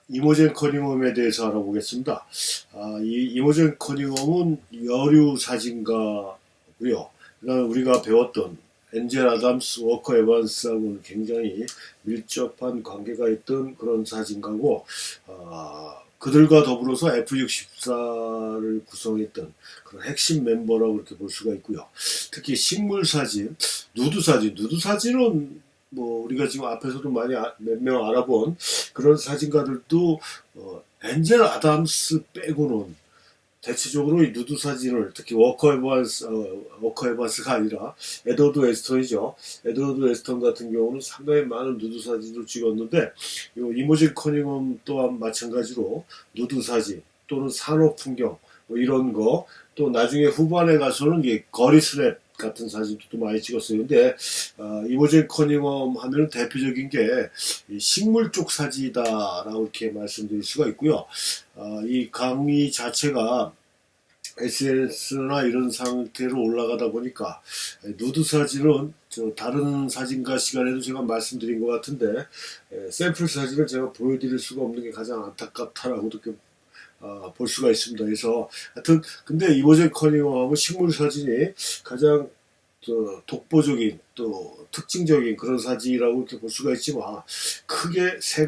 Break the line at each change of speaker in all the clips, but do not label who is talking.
이모젠 커닝엄에 대해서 알아보겠습니다. 이 이모젠 커닝엄은 여류 사진가고요. 그다음에 우리가 배웠던 엔젤 아담스, 워커 에반스하고는 굉장히 밀접한 관계가 있던 그런 사진가고, 그들과 더불어서 F64를 구성했던 그런 핵심 멤버라고 이렇게 볼 수가 있고요. 특히 식물 사진, 누드 사진, 누드 사진은 뭐 우리가 지금 앞에서도 많이 몇 명 알아본 그런 사진가들도 엔젤 아담스 빼고는 대체적으로 이 누드 사진을, 특히 워커 에반스가 아니라 에드워드 웨스턴이죠. 에드워드 웨스턴 같은 경우는 상당히 많은 누드 사진을 찍었는데, 이모진 커닝엄 또한 마찬가지로 누드 사진 또는 산업 풍경 뭐 이런 거, 또 나중에 후반에 가서는 거리 스냅 같은 사진도 또 많이 찍었어요. 근데 이모젠 커닝엄 하면 대표적인 게 식물 쪽 사진이다라고 이렇게 말씀드릴 수가 있고요. 이 강의 자체가 SNS나 이런 상태로 올라가다 보니까 누드 사진은 다른 사진가 시간에도 제가 말씀드린 것 같은데, 샘플 사진을 제가 보여드릴 수가 없는 게 가장 안타깝다라고 이렇게 볼 수가 있습니다. 그래서 하여튼 근데 이모젠 커닝엄하고 식물 사진이 가장 독보적인 또 특징적인 그런 사진이라고 이렇게 볼 수가 있지만, 크게 세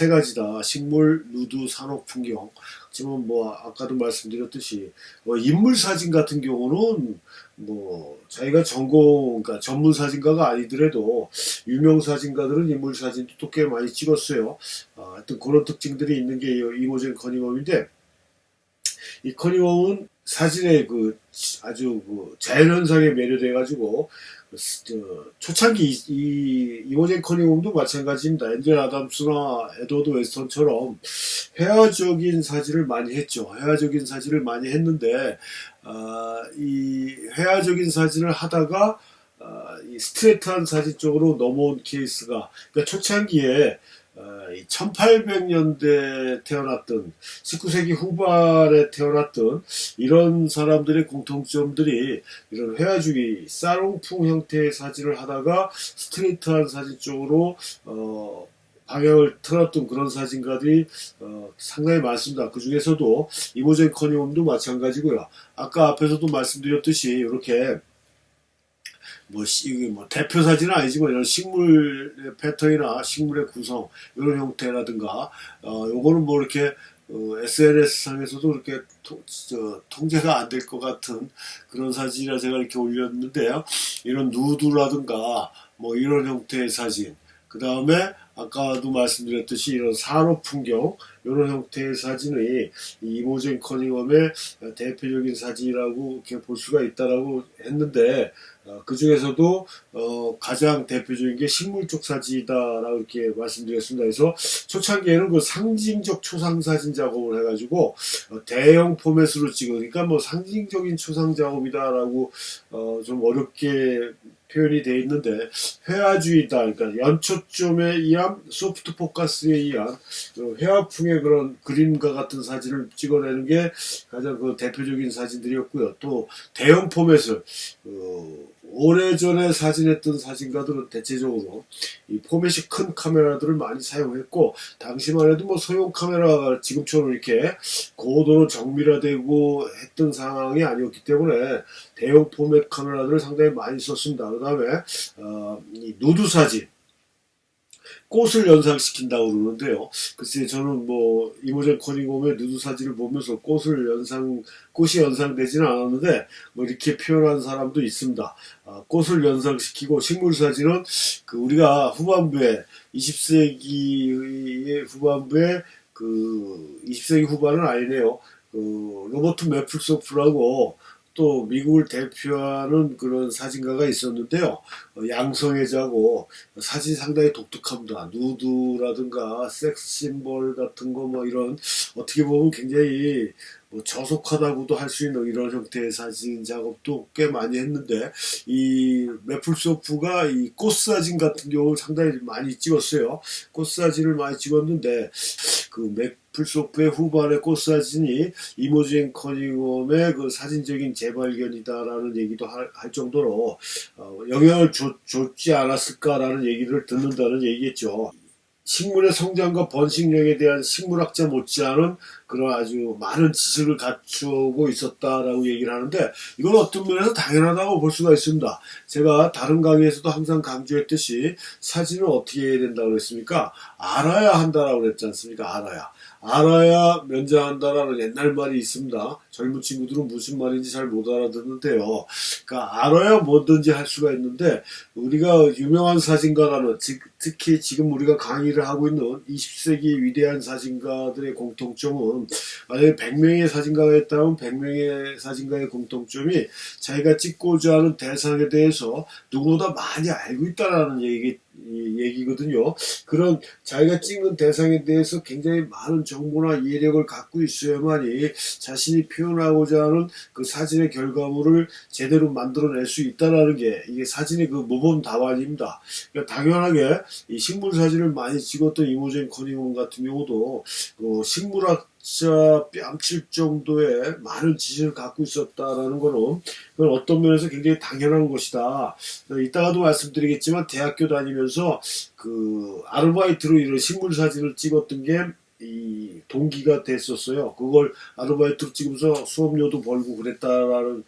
가지다. 식물, 누드, 산업 풍경. 지금 뭐 아까도 말씀드렸듯이 인물 사진 같은 경우는 뭐 자기가 그러니까 전문 사진가가 아니더라도 유명 사진가들은 인물 사진도 또 꽤 많이 찍었어요. 하여튼 그런 특징들이 있는 게 이모젠 커닝엄인데, 이 커닝엄은 사진의 아주 자연현상에 매료돼가지고 초창기 이모젠 커닝엄도 마찬가지입니다. 엔젤 아담스나 에드워드 웨스턴처럼 회화적인 사진을 많이 했죠. 회화적인 사진을 많이 했는데, 이 회화적인 사진을 하다가 이 스트레이트한 사진 쪽으로 넘어온 케이스가, 그러니까 초창기에 1800년대 태어났던, 19세기 후반에 태어났던 이런 사람들의 공통점들이 이런 회화주의, 사롱풍 형태의 사진을 하다가 스트레이트한 사진 쪽으로 방향을 틀었던 그런 사진가들이 상당히 많습니다. 그 중에서도 이모젠 커닝엄도 마찬가지고요. 아까 앞에서도 말씀드렸듯이 이렇게 대표 사진은 아니지만 이런 식물의 패턴이나 식물의 구성, 이런 형태라든가, 요거는 뭐 이렇게, SNS 상에서도 이렇게 통제가 안 될 것 같은 그런 사진이라 제가 이렇게 올렸는데요. 이런 누드라든가, 뭐 이런 형태의 사진. 그 다음에 아까도 말씀드렸듯이 이런 산업 풍경, 이런 형태의 사진이 이모젠 커닝엄의 대표적인 사진이라고 이렇게 볼 수가 있다라고 했는데, 그 중에서도 가장 대표적인 게 식물 쪽 사진이다라고 이렇게 말씀드렸습니다. 그래서 초창기에는 그 상징적 초상 사진 작업을 해가지고 대형 포맷으로 찍으니까 뭐 상징적인 초상 작업이다라고 좀 어렵게 표현이 되어 있는데, 회화주의다, 그러니까 연초점에 의한 소프트 포커스에 의한 회화풍의 그런 그림과 같은 사진을 찍어내는 게 가장 대표적인 사진들이었고요. 또 대형 포맷을 오래전에 사진했던 사진가들은 대체적으로 이 포맷이 큰 카메라들을 많이 사용했고, 당시만 해도 뭐 소형 카메라가 지금처럼 이렇게 고도로 정밀화되고 했던 상황이 아니었기 때문에 대형 포맷 카메라들을 상당히 많이 썼습니다. 그 다음에 이 누드 사진, 꽃을 연상시킨다고 그러는데요. 글쎄, 저는 뭐 이모젠 커닝엄의 누드 사진을 보면서 꽃이 연상되지는 않았는데 뭐 이렇게 표현한 사람도 있습니다. 꽃을 연상시키고, 식물 사진은 우리가 후반부에 20세기의 후반부에 20세기 후반은 아니네요. 로버트 매플소프라고 또 미국을 대표하는 그런 사진가가 있었는데요. 양성애자고 사진이 상당히 독특합니다. 누드라든가 섹스 심볼 같은 거 뭐 이런, 어떻게 보면 굉장히 저속하다고도 할 수 있는 이런 형태의 사진 작업도 꽤 많이 했는데, 이 매플소프가 이 꽃사진 같은 경우를 상당히 많이 찍었어요. 꽃사진을 많이 찍었는데, 매플소프의 후반의 꽃사진이 이모젠 커닝엄의 사진적인 재발견이다라는 얘기도 할 정도로 영향을 줬지 않았을까라는 얘기를 듣는다는 얘기겠죠. 식물의 성장과 번식력에 대한 식물학자 못지않은 그런 아주 많은 지식을 갖추고 있었다라고 얘기를 하는데, 이건 어떤 면에서 당연하다고 볼 수가 있습니다. 제가 다른 강의에서도 항상 강조했듯이 사진을 어떻게 해야 된다고 그랬습니까? 알아야 한다라고 그랬지 않습니까? 알아야 면장한다라는 옛날 말이 있습니다. 젊은 친구들은 무슨 말인지 잘 못 알아듣는데요. 그러니까 알아야 뭐든지 할 수가 있는데, 우리가 유명한 사진가라는, 특히 지금 우리가 강의를 하고 있는 20세기 위대한 사진가들의 공통점은, 만약에 100명의 사진가가 있다면 100명의 사진가의 공통점이 자기가 찍고자 하는 대상에 대해서 누구보다 많이 알고 있다라는 얘기거든요. 그런 자기가 찍는 대상에 대해서 굉장히 많은 정보나 이해력을 갖고 있어야만이 자신이 표현하고자 하는 그 사진의 결과물을 제대로 만들어낼 수 있다는 게, 이게 사진의 그 모범 답안입니다. 그러니까 당연하게 이 식물 사진을 많이 찍었던 이모젠 커닝엄 같은 경우도 식물학자 뺨칠 정도의 많은 지식을 갖고 있었다라는 거는, 그건 어떤 면에서 굉장히 당연한 것이다. 이따가도 말씀드리겠지만, 대학교 다니면서 그 아르바이트로 이런 식물 사진을 찍었던 게 이 동기가 됐었어요. 그걸 아르바이트로 찍으면서 수업료도 벌고 그랬다라고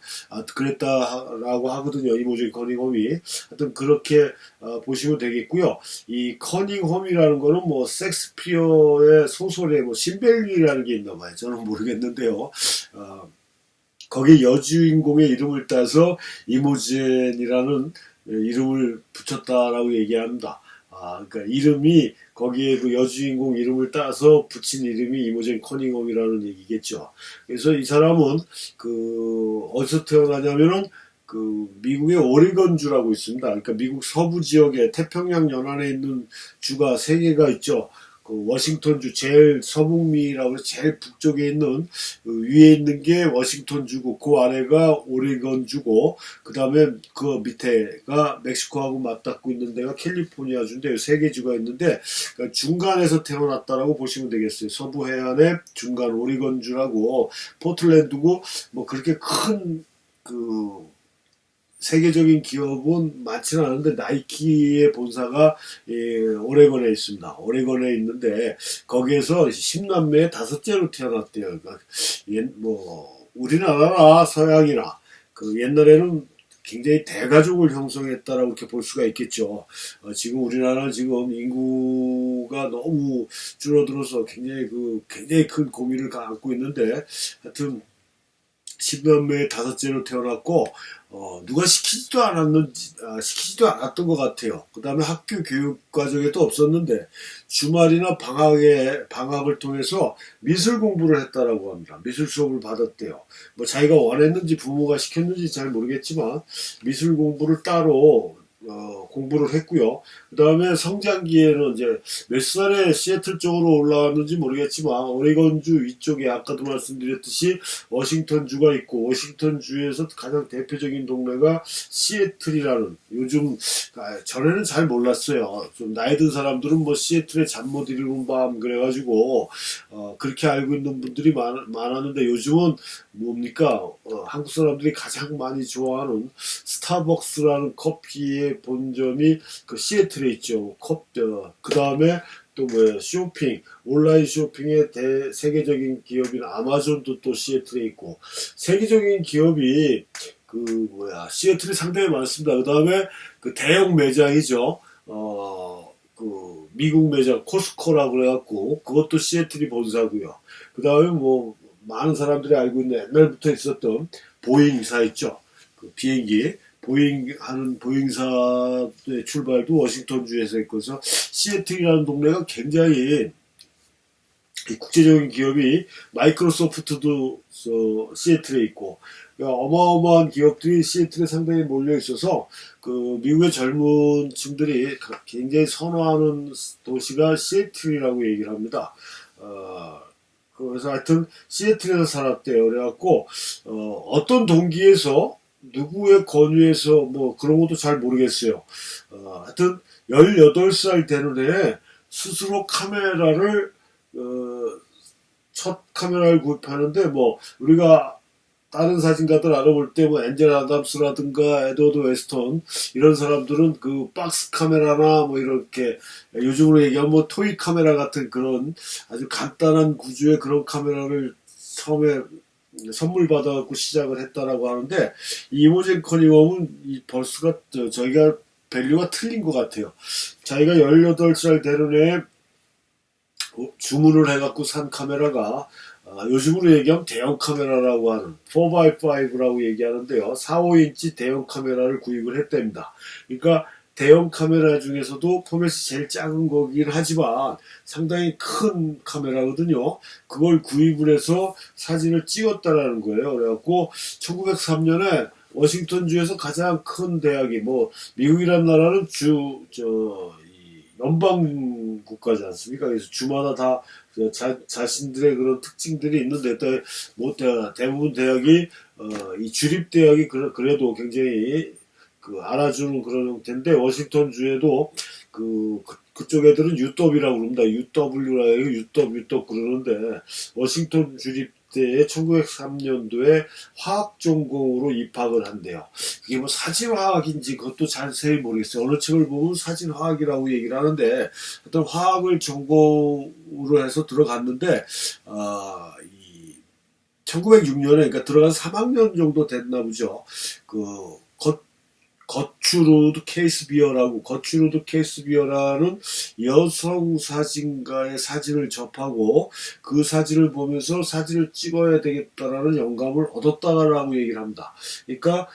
하거든요. 이모젠 커닝엄이. 하여튼 그렇게 보시면 되겠고요. 이 커닝엄이라는 거는 뭐 섹스피어의 소설에 뭐 신벨리라는 게 있나 봐요. 저는 모르겠는데요. 거기에 여주인공의 이름을 따서 이모젠이라는 이름을 붙였다라고 얘기합니다. 그러니까 이름이, 거기에 그 여주인공 이름을 따서 붙인 이름이 이모젠 커닝엄이라는 얘기겠죠. 그래서 이 사람은 어디서 태어나냐면은 미국의 오레건주라고 있습니다. 그러니까 미국 서부 지역에 태평양 연안에 있는 주가 세 개가 있죠. 워싱턴주, 제일 서북미라고 해서 제일 북쪽에 있는, 위에 있는 게 워싱턴주고, 그 아래가 오레건주고, 그 다음에 그 밑에가 멕시코하고 맞닿고 있는 데가 캘리포니아주인데, 세 개 주가 있는데, 그러니까 중간에서 태어났다라고 보시면 되겠어요. 서부 해안의 중간 오레건주라고, 포틀랜드고, 뭐 그렇게 큰 세계적인 기업은 많지는 않은데, 나이키의 본사가 오레곤에 있습니다. 오레곤에 있는데, 거기에서 10남매의 5째로 태어났대요. 그러니까 우리나라나 서양이나 옛날에는 굉장히 대가족을 형성했다라고 이렇게 볼 수가 있겠죠. 지금 우리나라는 지금 인구가 너무 줄어들어서 굉장히 큰 고민을 안고 있는데, 하여튼 10남매의 5째로 태어났고, 누가 시키지도 않았던 것 같아요. 그 다음에 학교 교육 과정에도 없었는데, 주말이나 방학을 통해서 미술 공부를 했다라고 합니다. 미술 수업을 받았대요. 뭐 자기가 원했는지 부모가 시켰는지 잘 모르겠지만, 미술 공부를 따로 공부를 했고요. 그 다음에 성장기에는 이제 몇 살에 시애틀 쪽으로 올라왔는지 모르겠지만, 오레건주 위쪽에 아까도 말씀드렸듯이 워싱턴주가 있고, 워싱턴주에서 가장 대표적인 동네가 시애틀이라는, 요즘 전에는 잘 몰랐어요. 좀 나이 든 사람들은 뭐 시애틀의 잠 못 이루는 밤 그래가지고 그렇게 알고 있는 분들이 많았는데, 요즘은 뭡니까? 한국 사람들이 가장 많이 좋아하는 스타벅스라는 커피의 본점이 시애틀에 있죠. 그 다음에 또 온라인 쇼핑의 세계적인 시oping인 아마존도 또 시애틀에 있고, 세계적인 기업이 시애틀이 상당히 많습니다. 그 다음에 대형 매장이죠. 미국 매장 코스코라고 그래갖고, 그것도 시애틀이 본사고요. 그 다음에 뭐 많은 사람들이 알고 있는 옛날부터 있었던 보잉사 있죠. 비행기 보잉사의 출발도 워싱턴주에서 있고서, 시애틀이라는 동네가 굉장히 국제적인 기업이, 마이크로소프트도 시애틀에 있고, 그러니까 어마어마한 기업들이 시애틀에 상당히 몰려 있어서 미국의 젊은 층들이 굉장히 선호하는 도시가 시애틀이라고 얘기를 합니다. 그래서 하여튼 시애틀에서 살았대요. 그래갖고 어떤 동기에서 누구의 권유에서 뭐 그런 것도 잘 모르겠어요. 하여튼 18살 되는 해에 스스로 첫 카메라를 구입하는데, 뭐 우리가 다른 사진가들 알아볼 때 뭐 엔젤 아담스라든가 에드워드 웨스턴 이런 사람들은 그 박스 카메라나 뭐 이렇게 요즘으로 얘기하면 뭐 토이 카메라 같은 그런 아주 간단한 구조의 그런 카메라를 처음에 선물 받아갖고 시작을 했다라고 하는데, 이 이모젠 커닝엄은 이 벌스가 저희가 밸류가 틀린 것 같아요. 자기가 18살 되는 해에 주문을 해갖고 산 카메라가 요즘으로 얘기하면 대형 카메라라고 하는 4x5라고 얘기하는데요. 4, 5인치 대형 카메라를 구입을 했답니다. 그러니까 대형 카메라 중에서도 포맷이 제일 작은 거긴 하지만 상당히 큰 카메라거든요. 그걸 구입을 해서 사진을 찍었다라는 거예요. 그래갖고 1903년에 워싱턴주에서 가장 큰 대학이, 뭐 미국이란 나라는 연방 국가지 않습니까? 그래서 주마다 다 자신들의 그런 특징들이 있는데, 뭐 대부분 대학이 이 주립 대학이 그래도 굉장히 알아주는 그런 형태인데, 워싱턴 주에도 그쪽 애들은 UW라고 그럽니다. UW라고 해요. UW 그러는데, 워싱턴 주립대에 1903년도에 화학 전공으로 입학을 한대요. 이게 뭐 사진화학인지 그것도 자세히 모르겠어요. 어느 책을 보면 사진화학이라고 얘기를 하는데, 어떤 화학을 전공으로 해서 들어갔는데, 1906년에, 그러니까 들어간 3학년 정도 됐나 보죠. 거추루드 케이스비어라는 여성 사진가의 사진을 접하고 그 사진을 보면서 사진을 찍어야 되겠다라는 영감을 얻었다라고 얘기를 합니다. 그러니까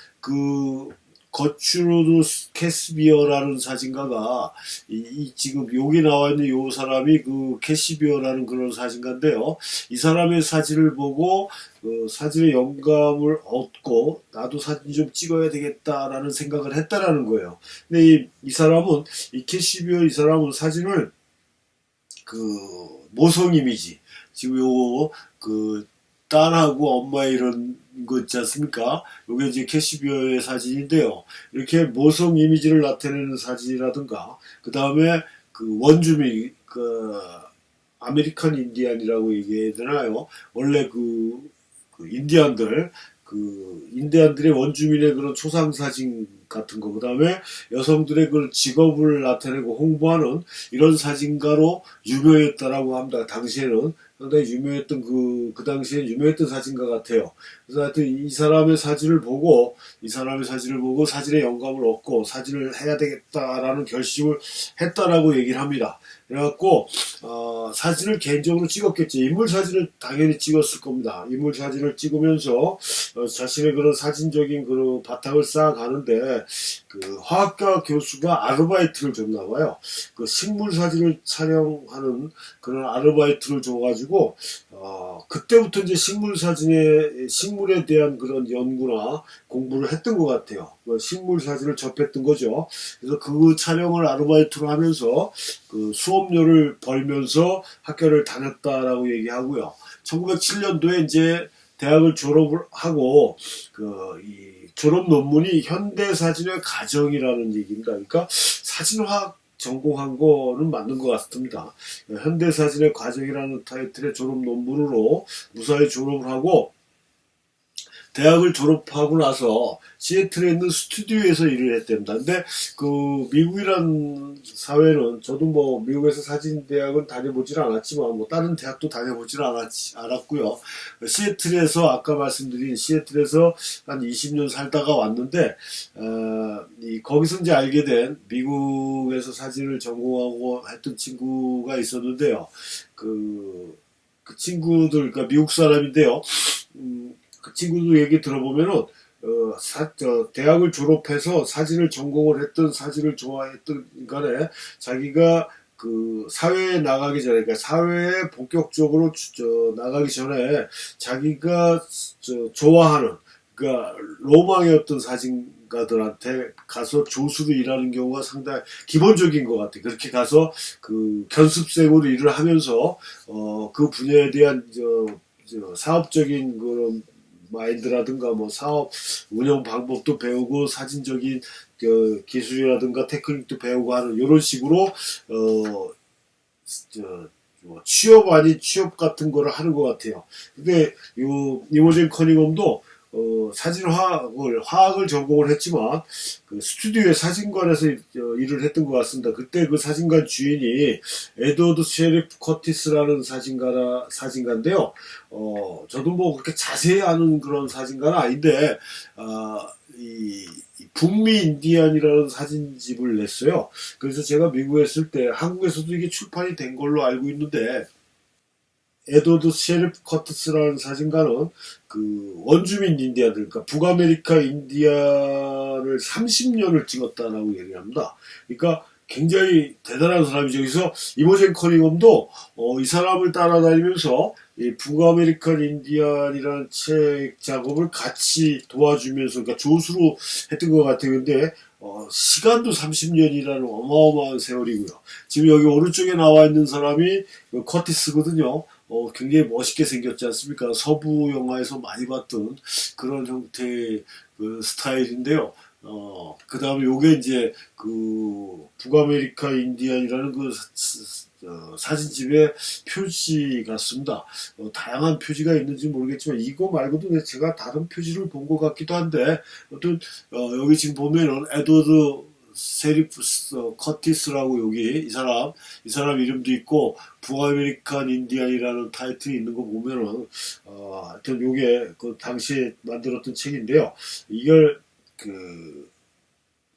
거추루드 캐시비어라는 사진가가 지금 여기 나와 있는 이 사람이 캐시비어라는 그런 사진가인데요. 이 사람의 사진을 보고 사진의 영감을 얻고 나도 사진 좀 찍어야 되겠다라는 생각을 했다라는 거예요. 근데 이 사람은, 이 캐시비어 이 사람은 사진을 모성 이미지, 지금 요거 딸하고 엄마 이런 거 있지 않습니까? 요게 이제 캐시비어의 사진인데요. 이렇게 모성 이미지를 나타내는 사진이라든가, 그 다음에 원주민, 아메리칸 인디안이라고 얘기해야 되나요? 원래 인디안들의 원주민의 그런 초상 사진 같은 거, 그 다음에 여성들의 그 직업을 나타내고 홍보하는 이런 사진가로 유명했다라고 합니다. 당시에는 상당히 유명했던 그 당시에 유명했던 사진가 같아요. 그래서 하여튼 이 사람의 사진을 보고 사진의 영감을 얻고 사진을 해야 되겠다라는 결심을 했다라고 얘기를 합니다. 그래갖고 사진을 개인적으로 찍었겠지. 인물 사진을 당연히 찍었을 겁니다. 인물 사진을 찍으면서 자신의 그런 사진적인 그런 바탕을 쌓아가는데, 화학과 교수가 아르바이트를 줬나 봐요. 식물 사진을 촬영하는 그런 아르바이트를 줘가지고 그때부터 이제 식물에 대한 그런 연구나 공부를 했던 것 같아요. 식물 사진을 접했던 거죠. 그래서 그 촬영을 아르바이트로 하면서 수업료를 벌면서 학교를 다녔다라고 얘기하고요. 1907년도에 이제 대학을 졸업을 하고 이 졸업 논문이 현대사진의 가정이라는 얘기입니다. 그러니까 사진화학 전공한 거는 맞는 것 같습니다. 현대사진의 과정이라는 타이틀의 졸업 논문으로 무사히 졸업을 하고, 대학을 졸업하고 나서 시애틀에 있는 스튜디오에서 일을 했답니다. 근데 미국이란 사회는, 저도 뭐 미국에서 사진대학은 다녀보질 않았지만 뭐 다른 대학도 다녀보질 않았고요. 시애틀에서, 아까 말씀드린 시애틀에서 한 20년 살다가 왔는데, 거기서 이제 알게 된 미국에서 사진을 전공하고 했던 친구가 있었는데요. 그 친구들, 그러니까 미국 사람인데요. 그 친구도 얘기 들어보면은, 대학을 졸업해서 사진을 전공을 했던, 사진을 좋아했던 간에, 자기가 사회에 나가기 전에, 그러니까 사회에 본격적으로 나가기 전에, 자기가 좋아하는, 그러니까 로망의 어떤 사진가들한테 가서 조수로 일하는 경우가 상당히 기본적인 것 같아요. 그렇게 가서 견습생으로 일을 하면서, 그 분야에 대한 사업적인 그런 마인드라든가 뭐 사업 운영 방법도 배우고, 사진적인 기술이라든가 테크닉도 배우고 하는 이런 식으로 취업 아닌 취업 같은 거를 하는 것 같아요. 근데 이모젠 커닝엄도 화학을 전공을 했지만 그 스튜디오의 사진관에서 일을 했던 것 같습니다. 그때 그 사진관 주인이 에드워드 셰리프 커티스라는 사진가인데요. 저도 뭐 그렇게 자세히 아는 그런 사진가는 아닌데 이 북미 인디안이라는 사진집을 냈어요. 그래서 제가 미국에 있을 때 한국에서도 이게 출판이 된 걸로 알고 있는데, 에드워드 셰리프 커티스라는 사진가는 그 원주민 인디아들, 그러니까 북아메리카 인디안을 30년을 찍었다라고 얘기합니다. 그러니까 굉장히 대단한 사람이죠. 그래서 이모젠 커닝엄도 이 사람을 따라다니면서 이 북아메리칸 인디안이라는 책 작업을 같이 도와주면서, 그러니까 조수로 했던 것 같아요. 근데 시간도 30년이라는 어마어마한 세월이고요. 지금 여기 오른쪽에 나와 있는 사람이 커티스거든요. 굉장히 멋있게 생겼지 않습니까? 서부 영화에서 많이 봤던 그런 형태의 그 스타일인데요. 그 다음에 요게 이제 그 북아메리카 인디안이라는 그 사진집의 표지 같습니다. 다양한 표지가 있는지 모르겠지만 이거 말고도 제가 다른 표지를 본 것 같기도 한데, 어떤 여기 지금 보면은 에드워드 세리프 커티스라고 여기 이 사람 이름도 있고 북아메리칸 인디안이라는 타이틀이 있는 거 보면은 하여튼 요게 그 당시에 만들었던 책인데요. 이걸 그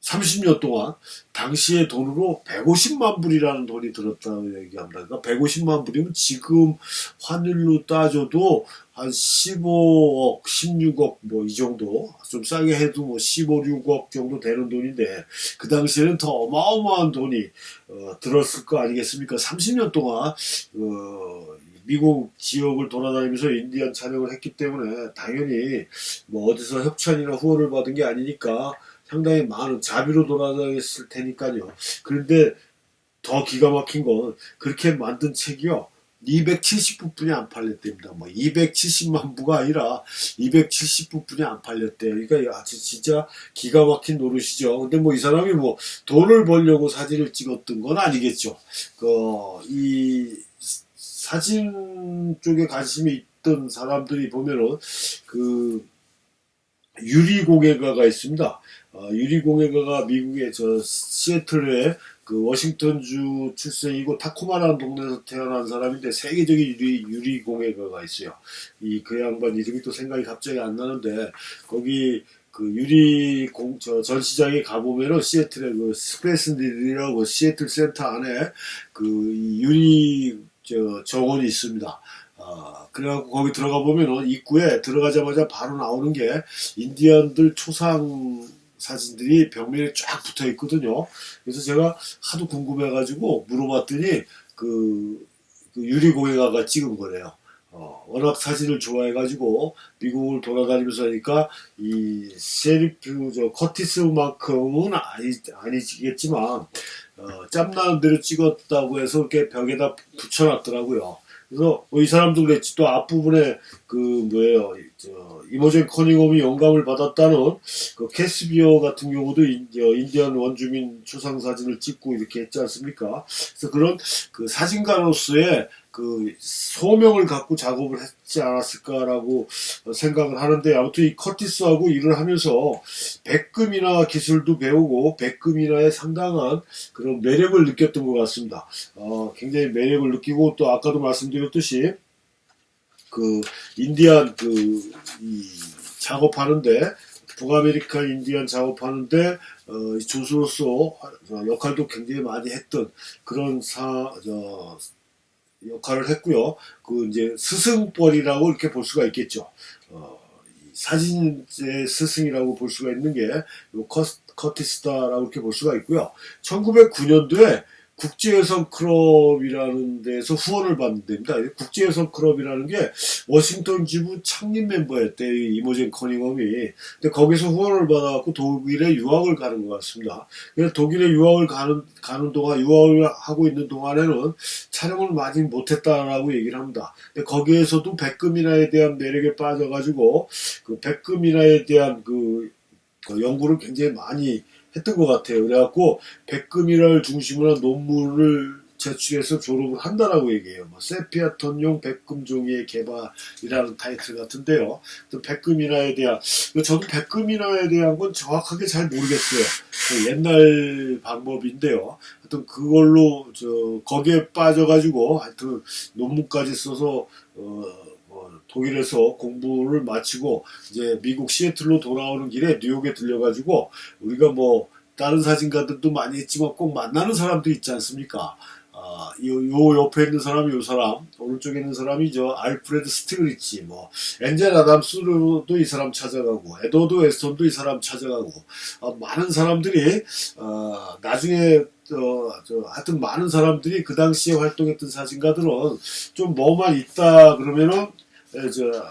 30년 동안 당시의 돈으로 150만 불이라는 돈이 들었다고 얘기합니다. 그러니까 150만 불이면 지금 환율로 따져도 한 15억, 16억 뭐 이 정도, 좀 싸게 해도 뭐 15, 6억 정도 되는 돈인데 그 당시에는 더 어마어마한 돈이 들었을 거 아니겠습니까? 30년 동안 미국 지역을 돌아다니면서 인디안 촬영을 했기 때문에 당연히 뭐 어디서 협찬이나 후원을 받은 게 아니니까 상당히 많은 자비로 돌아다녔을 테니까요. 그런데 더 기가 막힌 건 그렇게 만든 책이요. 270부뿐이 안 팔렸답니다. 뭐 270만 부가 아니라 270부뿐이 안 팔렸대요. 그러니까 진짜 기가 막힌 노릇이죠. 근데 뭐 이 사람이 뭐 돈을 벌려고 사진을 찍었던 건 아니겠죠. 이 사진 쪽에 관심이 있던 사람들이 보면은 그 유리공예가가 있습니다. 유리공예가가 미국의 시애틀에 그 워싱턴주 출생이고 타코마라는 동네에서 태어난 사람인데 세계적인 유리공예가가 있어요. 그 양반 이름이 또 생각이 갑자기 안 나는데 거기 그 전시장에 가보면은 시애틀에 그 스페이스닐이라고 시애틀 센터 안에 그 유리 정원이 있습니다. 그래갖고 거기 들어가 보면은 입구에 들어가자마자 바로 나오는 게 인디언들 초상 사진들이 벽면에 쫙 붙어 있거든요. 그래서 제가 하도 궁금해가지고 물어봤더니 그 유리공예가가 찍은 거래요. 워낙 사진을 좋아해가지고 미국을 돌아다니면서 하니까 이 셰리프 커티스만큼은 아니겠지만 짬나는 대로 찍었다고 해서 이렇게 벽에다 붙여놨더라고요. 그래서 이 사람도 그랬지. 또 앞부분에 이모젠 커닝엄이 영감을 받았다는 그 캐스비어 같은 경우도 인디안 원주민 초상 사진을 찍고 이렇게 했지 않습니까? 그래서 그런 그 사진가로서의 그 소명을 갖고 작업을 했지 않았을까라고 생각을 하는데, 아무튼 이 커티스하고 일을 하면서 백금이나 기술도 배우고 백금이나에 상당한 그런 매력을 느꼈던 것 같습니다. 굉장히 매력을 느끼고, 또 아까도 말씀드렸듯이 그 인디안 작업하는데, 북아메리카 인디안 작업하는데 조수로서 역할도 굉장히 많이 했던 그런 역할을 했고요. 그 이제 스승뻘이라고 이렇게 볼 수가 있겠죠. 사진의 스승이라고 볼 수가 있는 게 커티스다라고 이렇게 볼 수가 있고요. 1909년도에 국제여성 클럽이라는 데서 후원을 받는 데입니다. 국제여성 클럽이라는 게 워싱턴 지부 창립 멤버였대, 이모젠 커닝엄이. 근데 거기서 후원을 받아갖고 독일에 유학을 가는 것 같습니다. 그래서 독일에 유학을 가는 동안, 유학을 하고 있는 동안에는 촬영을 많이 못했다라고 얘기를 합니다. 근데 거기에서도 백금이나에 대한 매력에 빠져가지고 그 백금이나에 대한 그 연구를 굉장히 많이 했던 것 같아요. 그래갖고 백금이나를 중심으로 한 논문을 제출해서 졸업을 한다라고 얘기해요. 뭐 세피아톤용 백금종이의 개발이라는 타이틀 같은데요. 또 백금인화에 대한, 저도 백금인화에 대한 건 정확하게 잘 모르겠어요. 그 옛날 방법인데요. 하여튼 그걸로 거기에 빠져가지고 하여튼 논문까지 써서 독일에서 공부를 마치고 이제 미국 시애틀로 돌아오는 길에 뉴욕에 들려가지고 우리가 뭐 다른 사진가들도 많이 했지만 꼭 만나는 사람도 있지 않습니까? 요 옆에 있는 사람이 요 사람, 오른쪽에 있는 사람이 알프레드 스티글리치, 뭐 엔젤 아담스도 이 사람 찾아가고 에드워드 웨스턴도 이 사람 찾아가고 많은 사람들이 나중에 하여튼 많은 사람들이 그 당시에 활동했던 사진가들은 좀 뭐만 있다 그러면은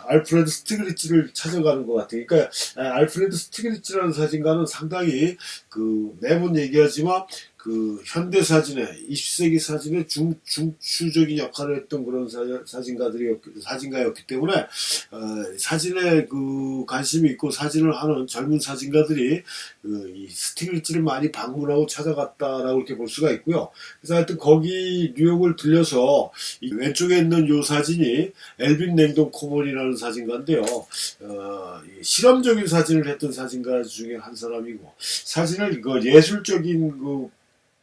알프레드 스티글리츠를 찾아가는 것 같아요. 그러니까 알프레드 스티글리츠라는 사진가는 상당히 매번 얘기하지만 현대 사진에 20세기 사진에 중추적인 역할을 했던 그런 사진가였기 때문에 사진에 관심이 있고 사진을 하는 젊은 사진가들이 이 스티글리츠를 많이 방문하고 찾아갔다라고 이렇게 볼 수가 있고요. 그래서 하여튼 거기 뉴욕을 들려서 이 왼쪽에 있는 요 사진이 엘빈 랭돈 코먼이라는 사진가인데요. 실험적인 사진을 했던 사진가 중에 한 사람이고 사진을 예술적인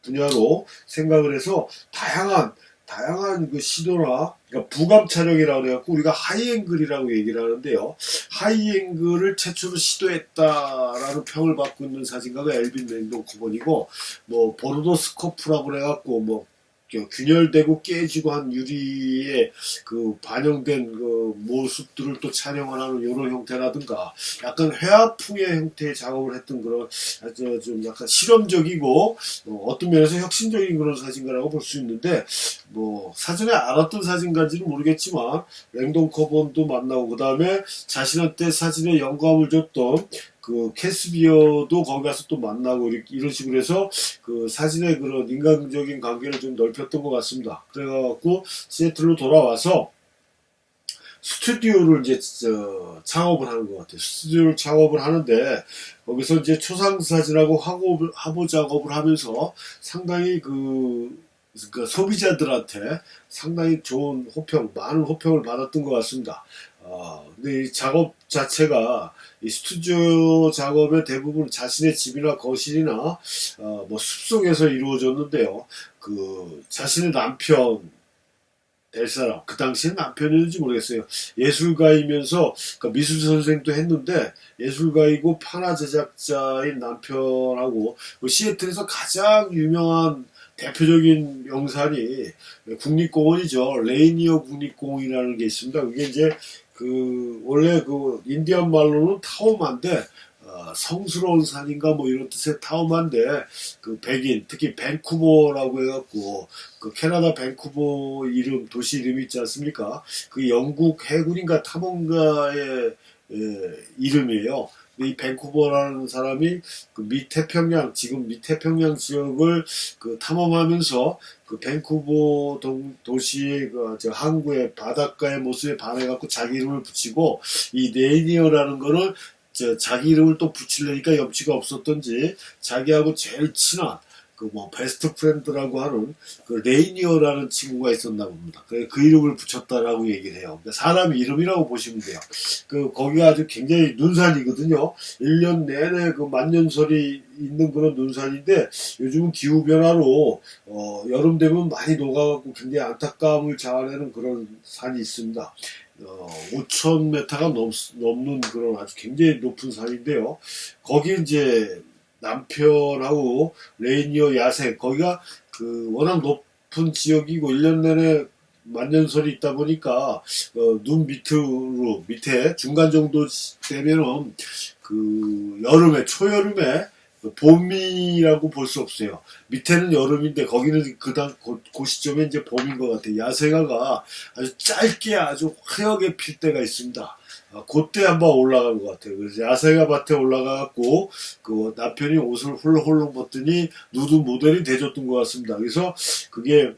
분야로 생각을 해서 다양한 시도나 그러니까 부감 촬영이라고 해갖고 우리가 하이앵글이라고 얘기를 하는데요. 하이앵글을 최초로 시도했다라는 평을 받고 있는 사진가가 엘빈 랭돈 코먼이고 뭐 보르도스코프라고 그래갖고 균열되고 깨지고 한 유리에 반영된 모습들을 또 촬영을 하는 이런 형태라든가 약간 회화풍의 형태의 작업을 했던 그런 좀 약간 실험적이고 어떤 면에서 혁신적인 그런 사진가라고 볼 수 있는데 사전에 알았던 사진가인지는 모르겠지만 랭돈 코먼도 만나고 그 다음에 자신한테 사진에 영감을 줬던 캐스비어도 거기 가서 또 만나고 이런 식으로 해서 사진의 그런 인간적인 관계를 좀 넓혔던 것 같습니다. 그래갖고 시애틀로 돌아와서 스튜디오를 이제 창업을 하는 것 같아요. 스튜디오를 창업을 하는데 거기서 이제 초상 사진하고 화보 작업을 하면서 상당히 소비자들한테 상당히 좋은 많은 호평을 받았던 것 같습니다. 근데 이 작업 자체가 이 스튜디오 작업의 대부분 자신의 집이나 거실이나 숲속에서 이루어졌는데요. 자신의 남편 될 사람, 그 당시엔 남편이었는지 모르겠어요. 예술가이면서 미술 선생도 했는데 예술가이고 판화 제작자인 남편하고 시애틀에서 가장 유명한 대표적인 명산이 국립공원이죠. 레이니어 국립공원이라는 게 있습니다. 그게 이제 원래 인디안 말로는 타오마인데 성스러운 산인가 이런 뜻의 타오마인데 백인 특히 밴쿠버라고 해갖고 캐나다 밴쿠버 도시 이름이 있지 않습니까? 영국 해군인가 탐험가의 이름이에요. 이 밴쿠버라는 사람이 지금 미태평양 지역을 탐험하면서 밴쿠버 도시의 항구의 바닷가의 모습에 반해갖고 자기 이름을 붙이고 이 레이니어라는 거는 자기 이름을 또 붙이려니까 염치가 없었던지 자기하고 제일 친한 베스트 프렌드라고 하는 레이니어라는 친구가 있었나 봅니다. 그 이름을 붙였다라고 얘기를 해요. 그러니까 사람 이름이라고 보시면 돼요. 거기가 아주 굉장히 눈산이거든요. 1년 내내 만년설이 있는 그런 눈산인데 요즘은 기후변화로 여름 되면 많이 녹아갖고 굉장히 안타까움을 자아내는 그런 산이 있습니다. 5,000m가 넘는 그런 아주 굉장히 높은 산인데요. 거기 이제 남편하고 레이니어 야생 거기가 워낙 높은 지역이고 1년 내내 만년설이 있다 보니까 눈 밑에 중간 정도 되면은 여름에 초여름에 봄이라고 볼 수 없어요. 밑에는 여름인데 거기는 그 시점에 이제 봄인 것 같아요. 야생화가 아주 짧게 아주 화려하게 필 때가 있습니다. 그때 한번 올라간 것 같아요. 그래서 야생화 밭에 올라가갖고 남편이 옷을 홀렁홀렁 벗더니 누드 모델이 돼줬던 것 같습니다. 그래서 그게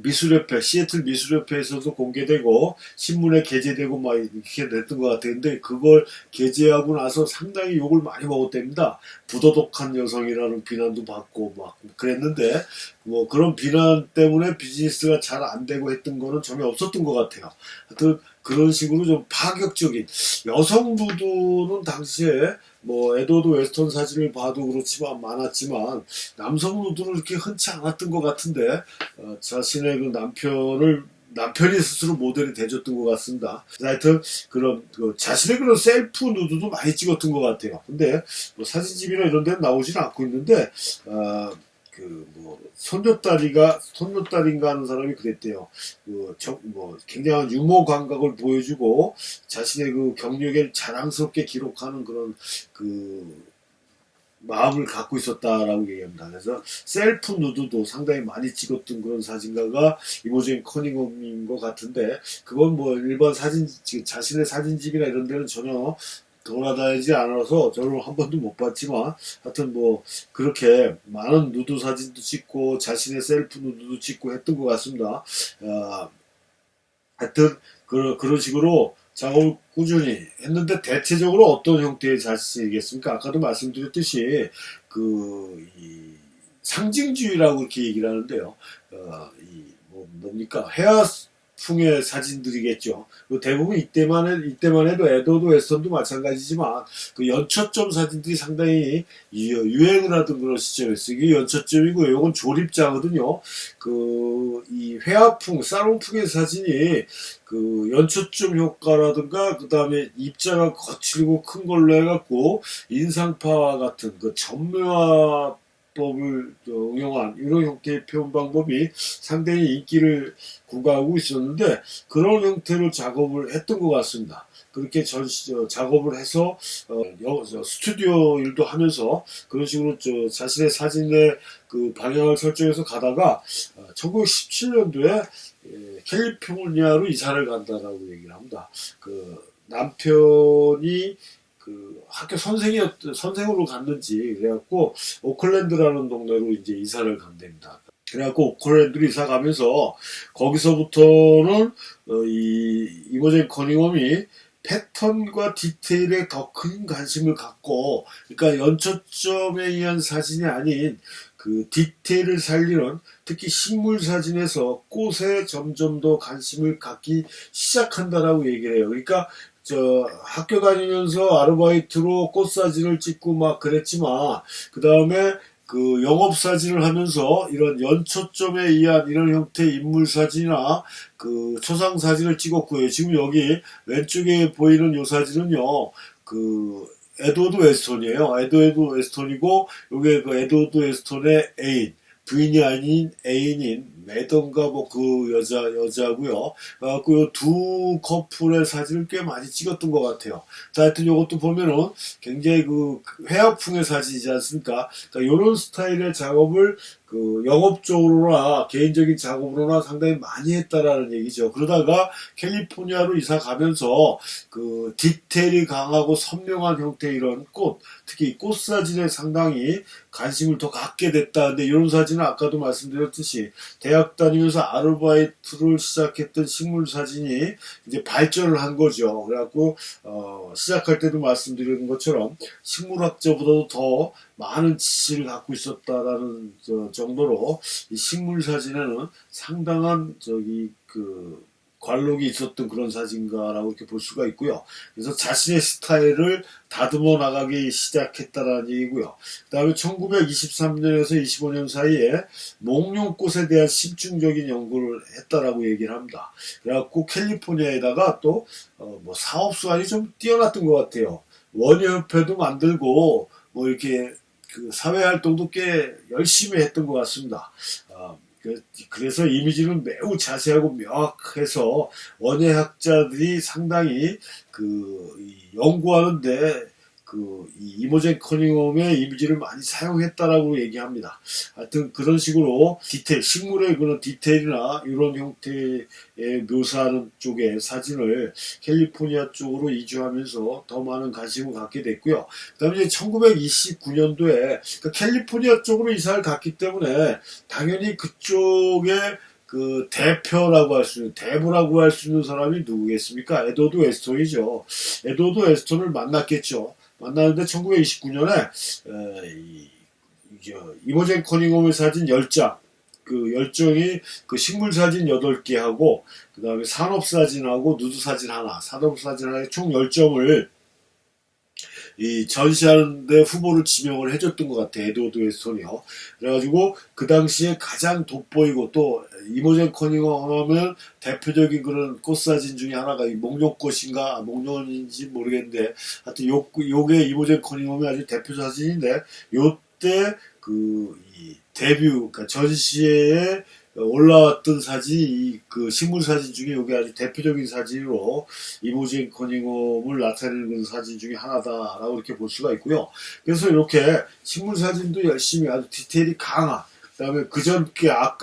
미술협회, 시애틀 미술협회에서도 공개되고 신문에 게재되고 막 이렇게 됐던 것 같아요. 근데 그걸 게재하고 나서 상당히 욕을 많이 먹었답니다. 부도덕한 여성이라는 비난도 받고 막 그랬는데 뭐 그런 비난 때문에 비즈니스가 잘 안 되고 했던 거는 전혀 없었던 것 같아요. 하여튼 그런 식으로 좀 파격적인 여성 누드는 당시에 뭐 에드워드 웨스턴 사진을 봐도 그렇지만 많았지만 남성 누드는 이렇게 흔치 않았던 것 같은데 자신의 그 남편이 스스로 모델이 돼줬던 것 같습니다. 하여튼 그런 자신의 그런 셀프 누드도 많이 찍었던 것 같아요. 근데 뭐 사진집이나 이런 데는 나오지는 않고 있는데 뭐 손녀딸인가 하는 사람이 그랬대요. 뭐 굉장한 유머 감각을 보여주고 자신의 그 경력을 자랑스럽게 기록하는 그런 마음을 갖고 있었다라고 얘기합니다. 그래서 셀프 누드도 상당히 많이 찍었던 그런 사진가가 이모젠 커닝엄인 것 같은데 그건 뭐 일반 자신의 사진집이나 이런 데는 전혀 돌아다니지 않아서 저는 한 번도 못 봤지만 하여튼 뭐 그렇게 많은 누드 사진도 찍고 자신의 셀프 누드도 찍고 했던 것 같습니다. 하여튼 그런 식으로 작업을 꾸준히 했는데 대체적으로 어떤 형태의 자신이겠습니까? 아까도 말씀드렸듯이 이 상징주의라고 이렇게 얘기를 하는데요. 뭡니까? 해화풍의 사진들이겠죠. 대부분 이때만 해도 에드워드 웨스턴도 마찬가지지만 그 연초점 사진들이 상당히 유행을 하던 그런 시점이었어요. 이게 연초점이고 이건 조립자거든요. 이 회화풍, 사롱풍의 사진이 연초점 효과라든가 그 다음에 입자가 거칠고 큰 걸로 해갖고 인상파와 같은 점묘화 법을 응용한 이런 형태의 표현 방법이 상당히 인기를 구가하고 있었는데 그런 형태로 작업을 했던 것 같습니다. 그렇게 작업을 해서 스튜디오 일도 하면서 그런 식으로 자신의 사진의 방향을 설정해서 가다가 1917년도에 캘리포니아로 이사를 간다라고 얘기를 합니다. 남편이 학교 선생으로 갔는지 그래갖고 오클랜드라는 동네로 이제 이사를 간답니다. 그래갖고 오클랜드로 이사 가면서 거기서부터는 이모젠 커닝엄이 패턴과 디테일에 더 큰 관심을 갖고 그러니까 연초점에 의한 사진이 아닌 디테일을 살리는 특히 식물 사진에서 꽃에 점점 더 관심을 갖기 시작한다라고 얘기를 해요. 그러니까 학교 다니면서 아르바이트로 꽃 사진을 찍고 막 그랬지만 그 다음에 영업 사진을 하면서 이런 연초점에 의한 이런 형태의 인물 사진이나 초상 사진을 찍었고요. 지금 여기 왼쪽에 보이는 이 사진은요. 에드워드 웨스턴이에요. 에드워드 웨스턴이고 요게 에드워드 웨스턴의 애인, 부인이 아닌 애인인 매던가 여자고요. 그래갖고 두 커플의 사진을 꽤 많이 찍었던 것 같아요. 하여튼 요것도 보면은 굉장히 회화풍의 사진이지 않습니까? 그러니까 요런 스타일의 작업을 영업적으로나 개인적인 작업으로나 상당히 많이 했다라는 얘기죠. 그러다가 캘리포니아로 이사 가면서 디테일이 강하고 선명한 형태의 이런 꽃, 특히 꽃 사진에 상당히 관심을 더 갖게 됐다. 근데 이런 사진은 아까도 말씀드렸듯이 대학 다니면서 아르바이트를 시작했던 식물 사진이 이제 발전을 한 거죠. 그래갖고 시작할 때도 말씀드린 것처럼 식물학자보다도 더 많은 지식을 갖고 있었다라는 정도로 이 식물 사진에는 상당한 관록이 있었던 그런 사진가라고 이렇게 볼 수가 있고요. 그래서 자신의 스타일을 다듬어 나가기 시작했다라는 얘기고요. 그 다음에 1923년에서 25년 사이에 목련꽃에 대한 심층적인 연구를 했다라고 얘기를 합니다. 그래갖고 캘리포니아에다가 또 사업 수완이 좀 뛰어났던 것 같아요. 원예협회도 만들고 이렇게 사회 활동도 꽤 열심히 했던 것 같습니다. 그래서 이미지는 매우 자세하고 명확해서 원예학자들이 상당히 연구하는데 이모젠 커닝엄의 이미지를 많이 사용했다라고 얘기합니다. 하여튼 그런 식으로 식물의 그런 디테일이나 이런 형태의 묘사하는 쪽의 사진을 캘리포니아 쪽으로 이주하면서 더 많은 관심을 갖게 됐고요. 그 다음에 이제 1929년도에 캘리포니아 쪽으로 이사를 갔기 때문에 당연히 그쪽에 그 대표라고 할 수 있는, 대부라고 할 수 있는 사람이 누구겠습니까? 에드워드 웨스턴이죠. 에드워드 웨스턴을 만났겠죠. 만났는데 1929년에 이모젠 커닝엄의 사진 10장, 그 10장이 그 식물 사진 8개 하고, 그 다음에 산업 사진하고 누드 사진 하나, 산업 사진 하나에 총 10점을 이 전시하는데 후보를 지명을 해줬던 것 같아. 에드워드 웨스턴이요. 그래가지고 그 당시에 가장 돋보이고, 또 이모젠 커닝엄 하면 대표적인 그런 꽃 사진 중에 하나가 이 목련꽃인가 목련인지 모르겠는데, 하여튼 요게 이모젠 커닝엄의 아주 대표 사진인데, 요때 이 데뷔, 그러니까 전시회에 올라왔던 사진이 그 식물 사진 중에 이게 아주 대표적인 사진으로 이모젠 커닝엄을 나타내는 그런 사진 중에 하나다라고 이렇게 볼 수가 있고요. 그래서 이렇게 식물 사진도 열심히 아주 디테일이 강한, 그다음에 그전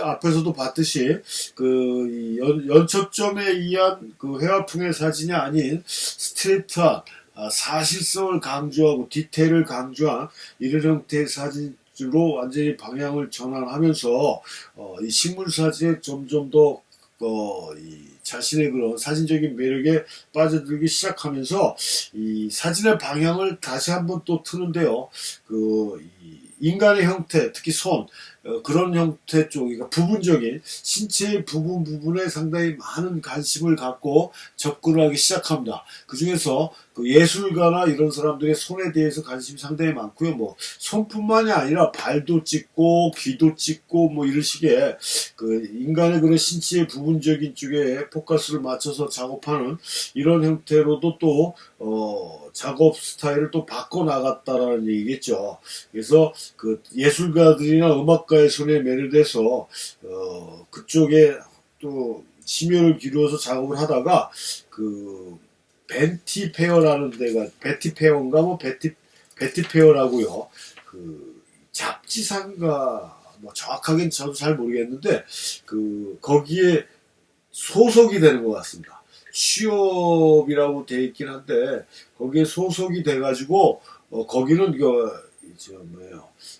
앞에서도 봤듯이 그 연초점에 의한 그 회화풍의 사진이 아닌 스트레이트한, 사실성을 강조하고 디테일을 강조한 이런 형태의 사진으로 완전히 방향을 전환하면서 이 식물 사진에 점점 더 이 자신의 그런 사진적인 매력에 빠져들기 시작하면서 이 사진의 방향을 다시 한번 또 트는데요. 이 인간의 형태, 특히 손, 그런 형태 쪽, 그러니까 부분적인 신체의 부분에 상당히 많은 관심을 갖고 접근을 하기 시작합니다. 그 중에서 그 예술가나 이런 사람들의 손에 대해서 관심이 상당히 많고요. 뭐 손뿐만이 아니라 발도 찍고 귀도 찍고 뭐 이런 식의 그 인간의 그런 신체의 부분적인 쪽에 포커스를 맞춰서 작업하는 이런 형태로도 또 작업 스타일을 또 바꿔 나갔다라는 얘기겠죠. 그래서 그 예술가들이나 음악가의 손에 매료돼서 그쪽에 또 심혈을 기울여서 작업을 하다가 그 벤티 페어라는 데가, 베티 페어인가 뭐 베티 페어라고요. 그 잡지상가 뭐 정확하게는 저도 잘 모르겠는데 그 거기에 소속이 되는 것 같습니다. 취업이라고 돼 있긴 한데 거기에 소속이 돼가지고 거기는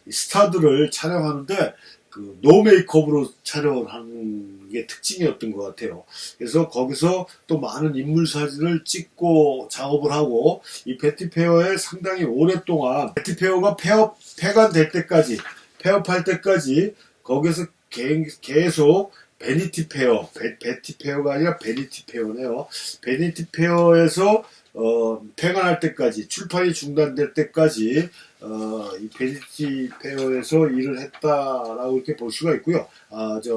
스타들을 촬영하는데 그 노 메이크업으로 촬영을 하는 게 특징이었던 것 같아요. 그래서 거기서 또 많은 인물 사진을 찍고 작업을 하고, 이 베티 페어에 상당히 오랫동안, 베티 페어가 폐관될 때까지, 폐업할 때까지 거기서 계속 베니티 페어, 베티 페어가 아니라 베니티 페어네요. 베니티 페어에서 폐관할 때까지, 출판이 중단될 때까지 이 베니티 페어에서 일을 했다라고 이렇게 볼 수가 있고요.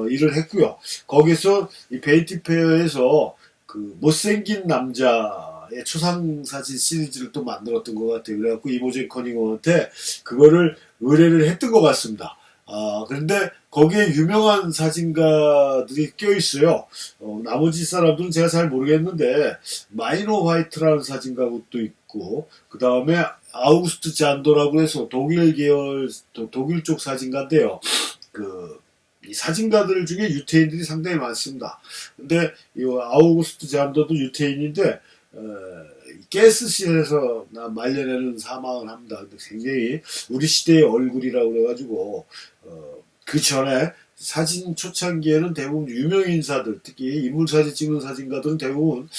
일을 했고요. 거기서 이 베니티 페어에서 그 못생긴 남자의 초상사진 시리즈를 또 만들었던 것 같아요. 그래갖고 이모젠 커닝엄한테 그거를 의뢰를 했던 것 같습니다. 그런데 거기에 유명한 사진가들이 껴있어요. 나머지 사람들은 제가 잘 모르겠는데, 마이너 화이트라는 사진가도 있고, 그 다음에 아우구스트 잔도라고 해서 독일 계열, 독일 쪽 사진가인데요. 이 사진가들 중에 유태인들이 상당히 많습니다. 근데 이 아우구스트 잔도도 유태인인데, 가스실에서 말년에는 사망을 합니다. 근데 굉장히 우리 시대의 얼굴이라고 그래가지고, 그 전에 사진 초창기에는 대부분 유명 인사들, 특히 인물사진 찍는 사진가들은 대부분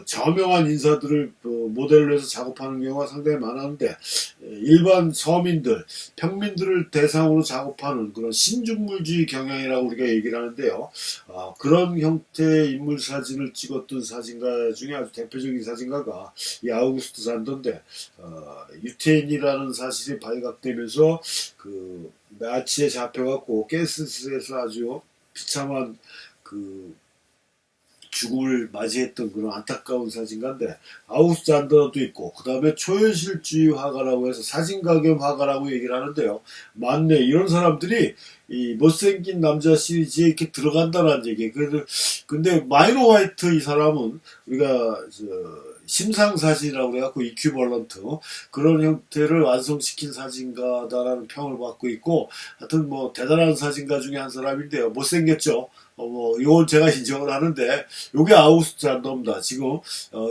저명한 인사들을 모델로 해서 작업하는 경우가 상당히 많았는데, 일반 서민들, 평민들을 대상으로 작업하는 그런 신중물주의 경향이라고 우리가 얘기를 하는데요. 그런 형태의 인물사진을 찍었던 사진가 중에 아주 대표적인 사진가가 이 아우구스트 잔도인데, 유태인이라는 사실이 발각되면서 나치에 잡혀갖고 가스실에서 아주 비참한 죽음을 맞이했던 그런 안타까운 사진가인데, 아우구스트 잔도도 있고, 그 다음에 초현실주의 화가라고 해서 사진가 겸 화가라고 얘기를 하는데요. 맞네, 이런 사람들이 이 못생긴 남자 시리즈에 이렇게 들어간다는 얘기. 근데 마이너 화이트 이 사람은 우리가 심상사진이라고 해갖고 이큐벌런트 그런 형태를 완성시킨 사진가다라는 평을 받고 있고, 하여튼 뭐 대단한 사진가 중에 한 사람인데요. 못생겼죠. 이건 제가 인정을 하는데, 요게 아우구스트 잔도입니다. 지금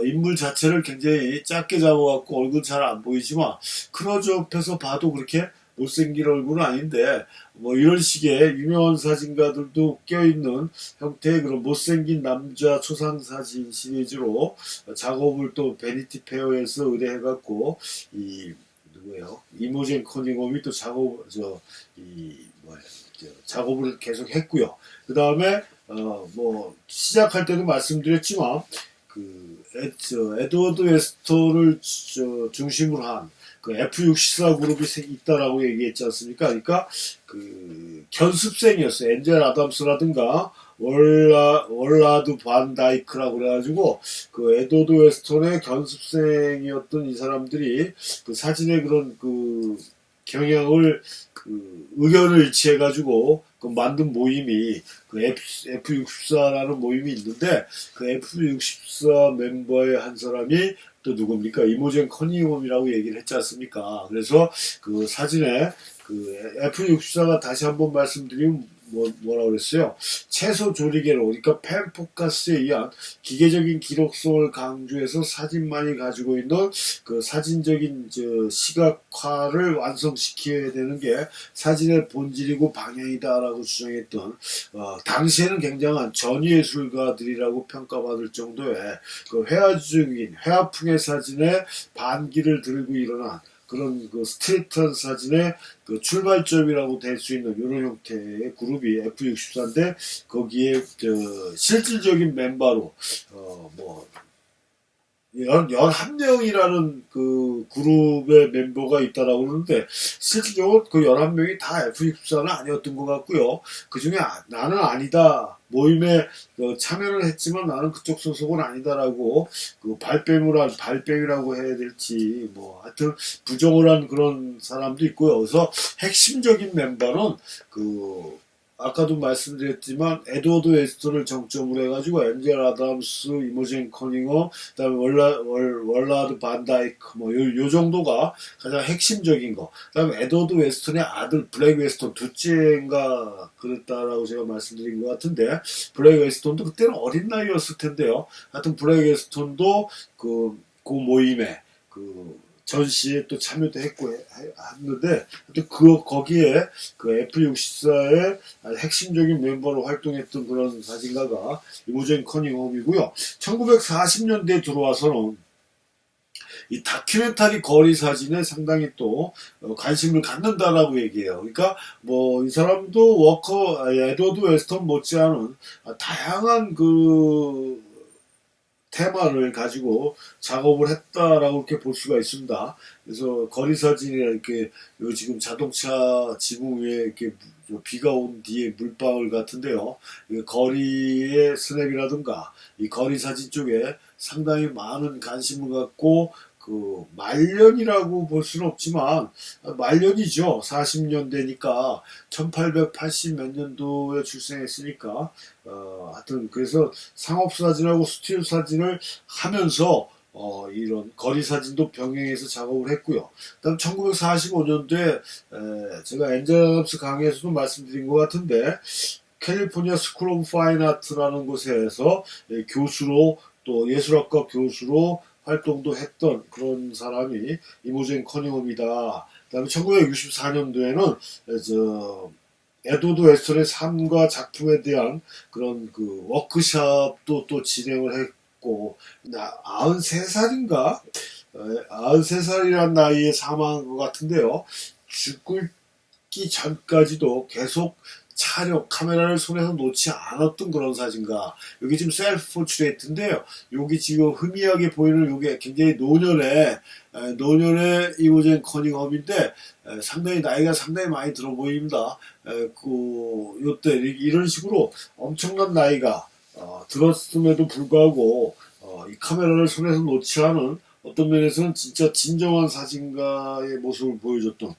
인물 자체를 굉장히 작게 잡아갖고 얼굴 잘 안 보이지만 클로즈업해서 봐도 그렇게 못생긴 얼굴은 아닌데 뭐 이런 식의 유명한 사진가들도 껴있는 형태의 그런 못생긴 남자 초상사진 시리즈로 작업을 또 베니티 페어에서 의뢰해갖고 이 누구예요? 이모젠 커닝엄이 또 작업을 계속 했고요. 그 다음에 뭐 시작할 때도 말씀드렸지만 에드워드 웨스턴을 중심으로 한 그 F64 그룹이 있다라고 얘기했지 않습니까? 그러니까 그 견습생이었어요. 엔젤 아담스라든가 월라드 반 다이크라고 그래가지고 그 에드워드 웨스턴의 견습생이었던 이 사람들이 그 사진의 그런 그 경향을 그 의견을 일치해가지고 그 만든 모임이 그 F64라는 모임이 있는데 그 F64 멤버의 한 사람이 또 누굽니까? 이모젠 커닝엄이라고 얘기를 했지 않습니까? 그래서 그 사진에 그 F64가 다시 한번 말씀드리면 뭐라 그랬어요? 채소 조리개로, 그러니까 펜포카스에 의한 기계적인 기록성을 강조해서 사진만이 가지고 있는 그 사진적인 시각화를 완성시켜야 되는 게 사진의 본질이고 방향이다라고 주장했던 당시에는 굉장한 전예술가들이라고 평가받을 정도의 그 회화풍의 사진에 반기를 들고 일어난 그런 그 스트레이트한 사진의 그 출발점이라고 될 수 있는 이런 형태의 그룹이 F64인데 거기에 실질적인 멤버로 뭐 11명이라는 그 그룹의 멤버가 있다라고 그러는데 실질적으로 그 11명이 다 F64는 아니었던 것 같고요. 그 중에 나는 아니다. 모임에 참여를 했지만 나는 그쪽 소속은 아니다라고 그 발뺌이라고 해야 될지 뭐 하여튼 부정을 한 그런 사람도 있고요. 그래서 핵심적인 멤버는 그 아까도 말씀드렸지만 에드워드 웨스턴을 정점으로 해가지고 엔젤 아담스, 이모젠 커닝엄, 그다음에 월라드 반 다이크 요 정도가 가장 핵심적인 거. 그다음에 에드워드 웨스턴의 아들 블랙 웨스턴 둘째인가 그랬다라고 제가 말씀드린 것 같은데 블랙 웨스턴도 그때는 어린 나이였을 텐데요. 하여튼 블랙 웨스턴도 그 모임에 그 전시에 또 참여도 했고 했는데 거기에 그 F64의 핵심적인 멤버로 활동했던 그런 사진가가 이모젠 커닝엄이고요. 1940년대에 들어와서는 이 다큐멘터리 거리 사진에 상당히 또 관심을 갖는다라고 얘기해요. 그러니까 뭐 이 사람도 에드워드 웨스턴 못지않은 다양한 그 테마를 가지고 작업을 했다라고 이렇게 볼 수가 있습니다. 그래서 거리 사진이 이렇게 지금 자동차 지붕 위에 이렇게 비가 온 뒤에 물방울 같은데요. 거리의 스냅이라든가 이 거리 사진 쪽에 상당히 많은 관심을 갖고 그 말년이라고 볼 수는 없지만 말년이죠. 40년대니까 1880 몇 년도에 출생했으니까 하여튼 그래서 상업 사진하고 스틸 사진을 하면서 이런 거리 사진도 병행해서 작업을 했고요. 그다음 1945년도에 제가 엔젤 아담스 강의에서도 말씀드린 것 같은데 캘리포니아 스쿨 오브 파인 아트라는 곳에서 교수로 또 예술학과 교수로 활동도 했던 그런 사람이 이모젠 커닝엄이다. 그다음에 1964년도에는 에드워드 웨스턴의 삶과 작품에 대한 그런 그 워크숍도 또 진행을 했고 93살인가? 93살이란 나이에 사망한 것 같은데요. 죽기 전까지도 계속 촬영 카메라를 손에서 놓지 않았던 그런 사진가. 여기 지금 셀프 포트레이트인데요. 여기 지금 희미하게 보이는 요게 굉장히 노년의 이모젠 커닝엄인데 상당히 나이가 상당히 많이 들어 보입니다. 요때 이런 식으로 엄청난 나이가 들었음에도 불구하고 이 카메라를 손에서 놓지 않은 어떤 면에서는 진짜 진정한 사진가의 모습을 보여줬던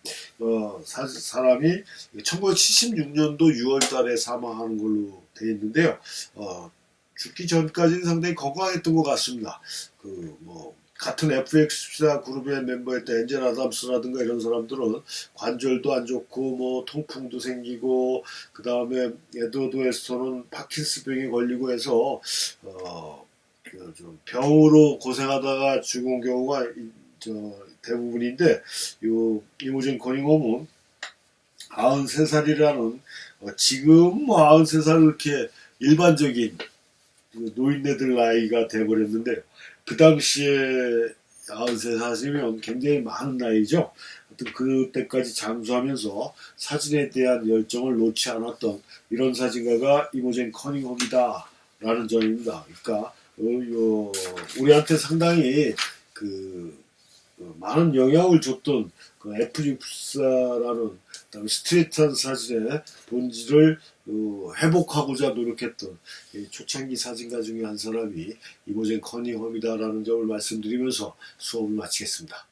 사람이 1976년도 6월달에 사망하는 걸로 되어 있는데요. 죽기 전까지는 상당히 건강했던 것 같습니다. 같은 FX14 그룹의 멤버였던 엔젤 아담스라든가 이런 사람들은 관절도 안 좋고 뭐 통풍도 생기고 그 다음에 에드워드 웨스턴은 파킨스병에 걸리고 해서 좀 병으로 고생하다가 죽은 경우가 대부분인데 요 이모젠 커닝엄은 93살이라는 지금 뭐 93살 이렇게 일반적인 노인네들 나이가 돼버렸는데 그 당시에 93살이면 굉장히 많은 나이죠. 하여튼 그때까지 장수하면서 사진에 대한 열정을 놓지 않았던 이런 사진가가 이모젠 커닝엄이다 라는 점입니다. 그러니까 우리한테 상당히 많은 영향을 줬던 그 F64라는 스트레이트한 사진의 본질을 회복하고자 노력했던 초창기 사진가 중에 한 사람이 이모젠 커닝엄이다라는 점을 말씀드리면서 수업을 마치겠습니다.